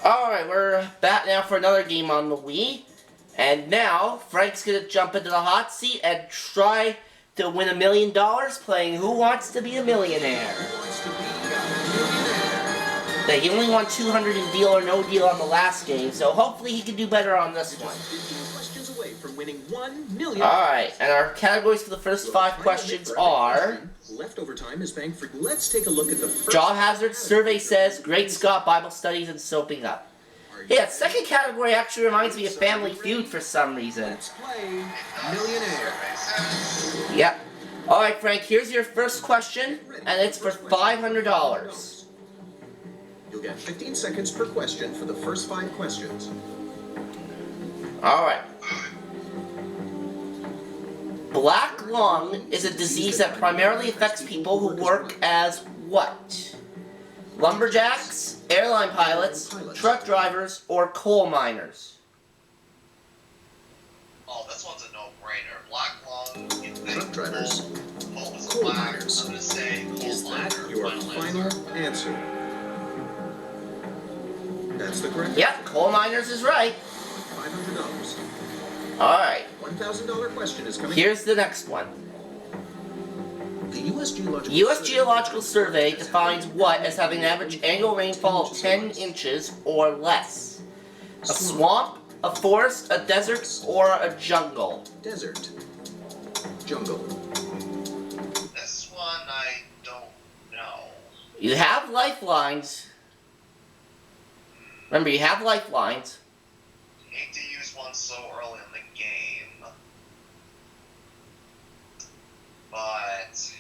Alright, we're back now for another game on the Wii. And now, Frank's gonna jump into the hot seat and try to win $1 million playing Who Wants to Be a Millionaire? Now, he only won 200 in Deal or No Deal on the last game, so hopefully he can do better on this one. Alright, and our categories for the first 5 questions are... Leftover time is bank for. Let's take a look at the first. Job hazard, survey says, Great Scott, Bible studies, and soaping up. Yeah, second category actually reminds me of Family Feud for some reason. Let's play Millionaire. Yep. Alright, Frank, here's your first question, and it's for $500. You'll get 15 seconds per question for the first 5 questions. Alright. Black lung is a disease that primarily affects people who work as what? Lumberjacks, airline pilots, truck drivers, or coal miners? Oh, this one's a no-brainer. Black lung, you think Truck drivers. coal is Coal black. miners. I'm gonna say Is coal that miner. your final answer? That's the correct Yep, coal miners is right. $500. Alright, $1,000 question is coming. here's the next one. The U.S. U.S. Geological Survey defines what as having an average annual rainfall of 10 inches or less? A swamp, a forest, a desert, or a jungle? Desert. Jungle. This one I don't know. You have lifelines. Remember, you have lifelines. Hate to use one so early in the game. But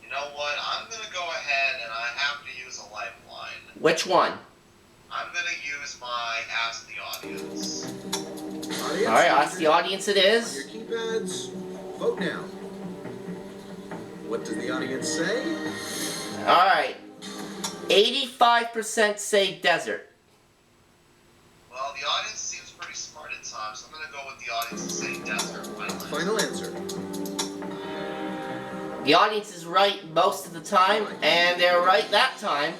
you know what? I'm gonna go ahead and I have to use a lifeline. Which one? I'm gonna use my Ask the Audience. Alright, ask the audience it On your is. keypads, vote now. What does the audience say? Alright. 85% say desert. Well, the audience seems pretty smart at times, so I'm gonna go with the audience and say desert. Final answer. The audience is right most of the time, and they're right that time.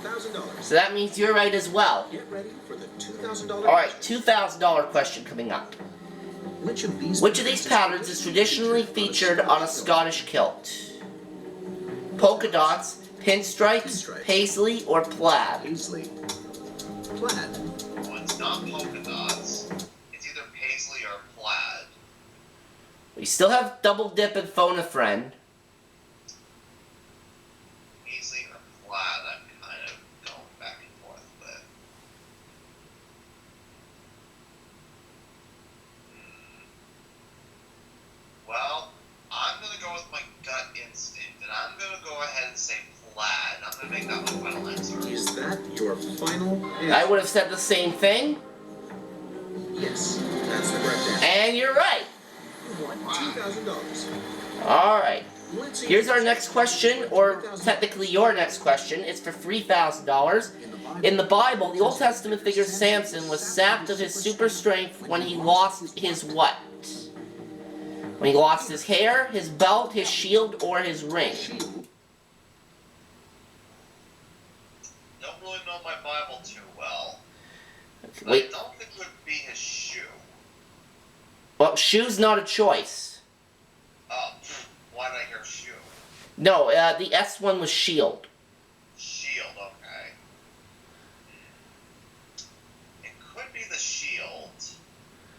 $1,000. So that means you're right as well. Get ready for the $2,000. Alright, $2,000 question coming up. Which of these patterns is traditionally featured on a Scottish kilt? Polka dots, pinstripes, paisley, or plaid? Paisley. Plaid. Well, it's not polka dots. It's either paisley or plaid. We still have double dip and phone a friend. Paisley or plaid, I'm kind of going back and forth with. Well, I'm going to go with my gut instinct, and I'm going to go ahead and say plaid. I'm going to make that my final answer. Is that your final answer? I would have said the same thing, Yes, that's the correct answer. and you're right. You won $2,000. Alright, Let's see. here's our next question, or technically your next question. It's for $3,000. In the Bible, the Old Testament figure Samson was sapped of his super strength when he lost his what? When he lost his hair, his belt, his shield, or his ring? Don't really know my Bible too well. Wait, I don't think it would be his shoe. well, shoe's not a choice. Oh, why did I hear shoe? No, the S one was shield. Shield, okay. It could be the shield.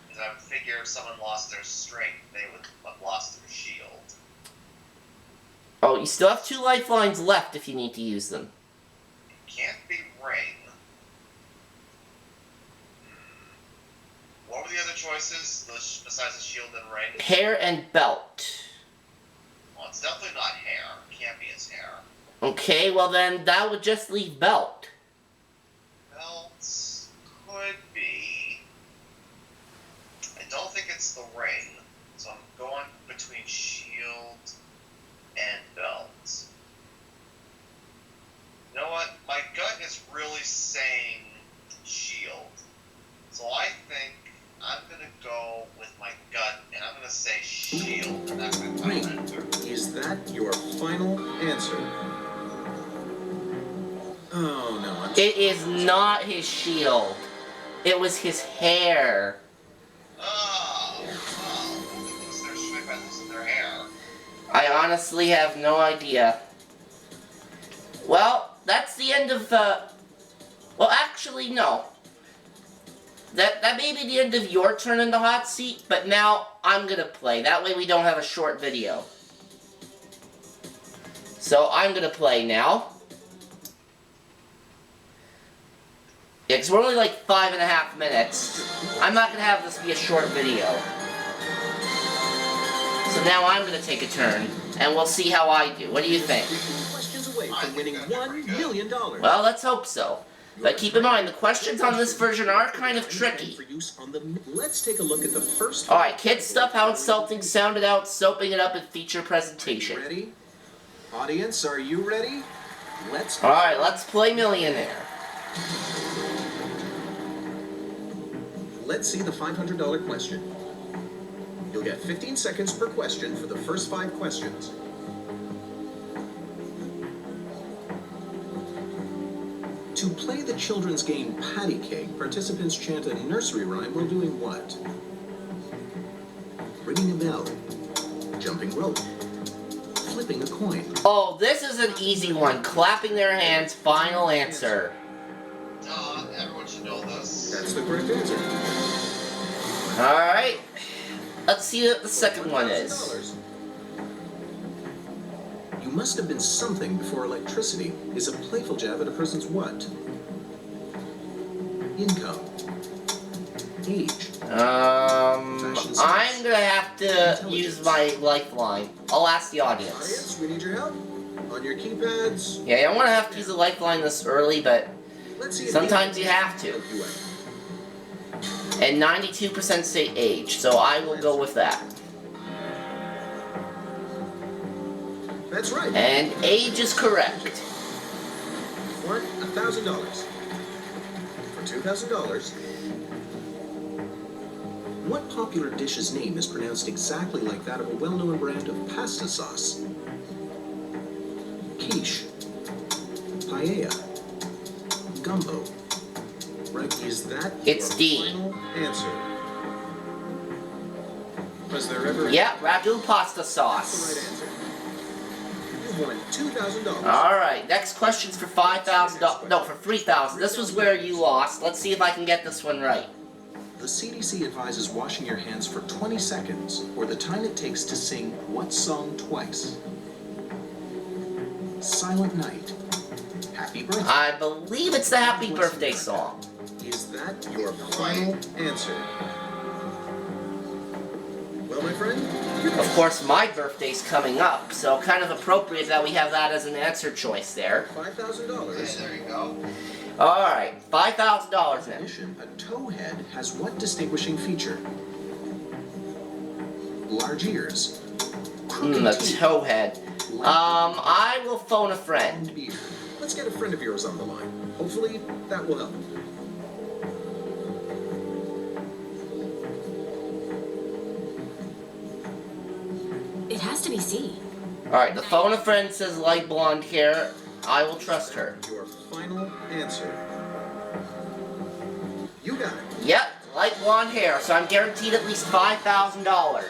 Because I would figure if someone lost their strength, they would have lost their shield. Oh, you still have 2 lifelines left if you need to use them. It can't be ring. What were the other choices besides the shield and ring? Hair and belt. Well, it's definitely not hair. It can't be his hair. Okay, well then, that would just leave belt. Belts could be. I don't think it's the ring, so I'm going between shield and belt. You know what? My gut is really saying shield. So I think I'm going to go with my gut, and I'm going to say shield, and that's my final answer. Is that your final answer? Oh no, It is not his shield. It was his hair. Oh, well, they lose their strength by losing their hair. I honestly have no idea. Well, that's the end of, well, actually, no. That may be the end of your turn in the hot seat, but now I'm gonna play. That way we don't have a short video. So I'm gonna play now. Yeah, because we're only like 5.5 minutes. I'm not gonna have this be a short video. So now I'm gonna take a turn, and we'll see how I do. What do you think? Questions away from winning $1 million. Well, let's hope so. But keep in mind, the questions on this version are kind of tricky. Let's take a look at the first. Alright, kid stuff, how insulting, sound it out, soaping it up in feature presentation. Ready? Audience, are you ready? Alright, let's play Millionaire. Let's see the $500 question. You'll get 15 seconds per question for the first 5 questions. To play the children's game Patty Cake, participants chant a nursery rhyme while doing what? Ringing a bell, jumping rope, flipping a coin. Oh, this is an easy one. Clapping their hands, final answer. Everyone should know this. That's the correct answer. Alright. Let's see what the second one is. You must have been something before electricity is a playful jab at a person's what? Income. Age. I'm gonna have to use my lifeline. I'll ask the audience. Audience, we need your help. On your keypads. Yeah, I don't want to have to use a lifeline this early, but Let's see if sometimes you have to. And 92% say age, so I will go with that. That's right. And age is correct. For $1,000. For $2,000. What popular dish's name is pronounced exactly like that of a well-known brand of pasta sauce? Quiche. Paella. Gumbo. Right, is that It's your D. final answer? Was there ever... Yeah, ragu pasta That's sauce. the right answer. You've won $2,000. Alright, next question's for $5,000. No, for $3,000. This was where you lost. Let's see if I can get this one right. The CDC advises washing your hands for 20 seconds, or the time it takes to sing what song twice? Silent Night. Happy Birthday. I believe it's the Happy Birthday song. Is that your final answer? Well, my friend, Of course, my birthday's coming up, so kind of appropriate that we have that as an answer choice there. $5,000. Okay, there you go. Alright, $5,000 In now. addition, a towhead has what distinguishing feature? Large ears. Crooked A teeth, towhead. I will phone a friend. and beard. Let's get a friend of yours on the line. Hopefully, that will help. It has to be C. Alright, the phone a friend says light blonde hair. I will trust her. Your final answer. You got it. Yep, light blonde hair, so I'm guaranteed at least $5,000.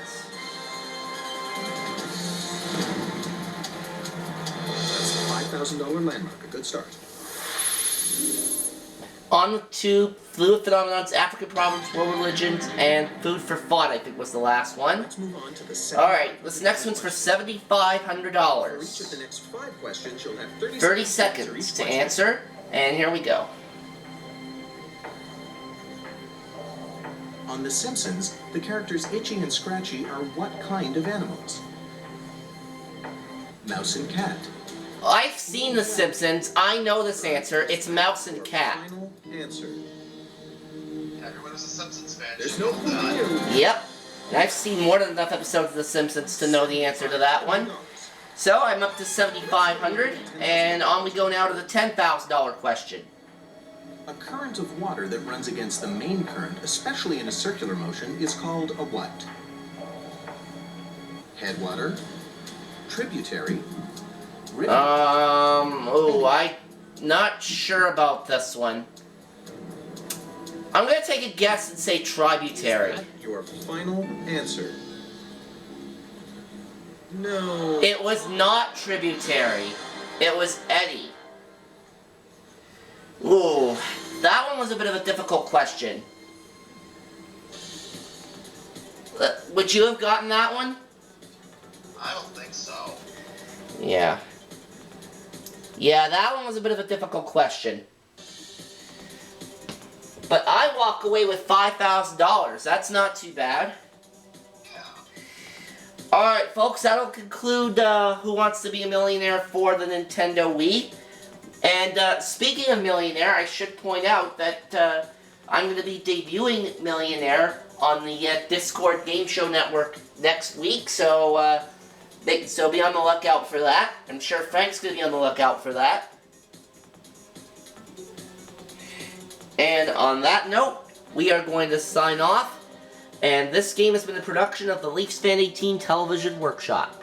That's the $5,000 landmark. A good start. On to fluid phenomenons, African problems, world religions, and food for thought, I think was the last one. Let's move on to the second. Alright, this next one's for For each of the $7,500. next 5 questions, you'll have 30 30 seconds seconds each to question. answer, and here we go. On The Simpsons, the characters Itchy and Scratchy are what kind of animals? Mouse and cat. I've seen The Simpsons. I know this answer. It's mouse and Your cat. final answer. Everyone is a Simpsons fan. There's should no know clue that. for you. Yep. And I've seen more than enough episodes of The Simpsons to know the answer to that one. So I'm up to $7,500, and on we go now to the $10,000 question. A current of water that runs against the main current, especially in a circular motion, is called a what? Headwater, tributary, river. I not sure about this one. I'm gonna take a guess and say tributary. Is that your final answer? No. It was not tributary. It was eddy. Ooh, that one was a bit of a difficult question. Would you have gotten that one? I don't think so. Yeah. Yeah, that one was a bit of a difficult question. But I walk away with $5,000. That's not too bad. Yeah. Alright, folks, that'll conclude Who Wants to Be a Millionaire for the Nintendo Wii. And speaking of Millionaire, I should point out that I'm going to be debuting Millionaire on the Discord Game Show Network next week, so be on the lookout for that. I'm sure Frank's going to be on the lookout for that. And on that note, we are going to sign off. And this game has been a production of the Leafs Fan 18 Television Workshop.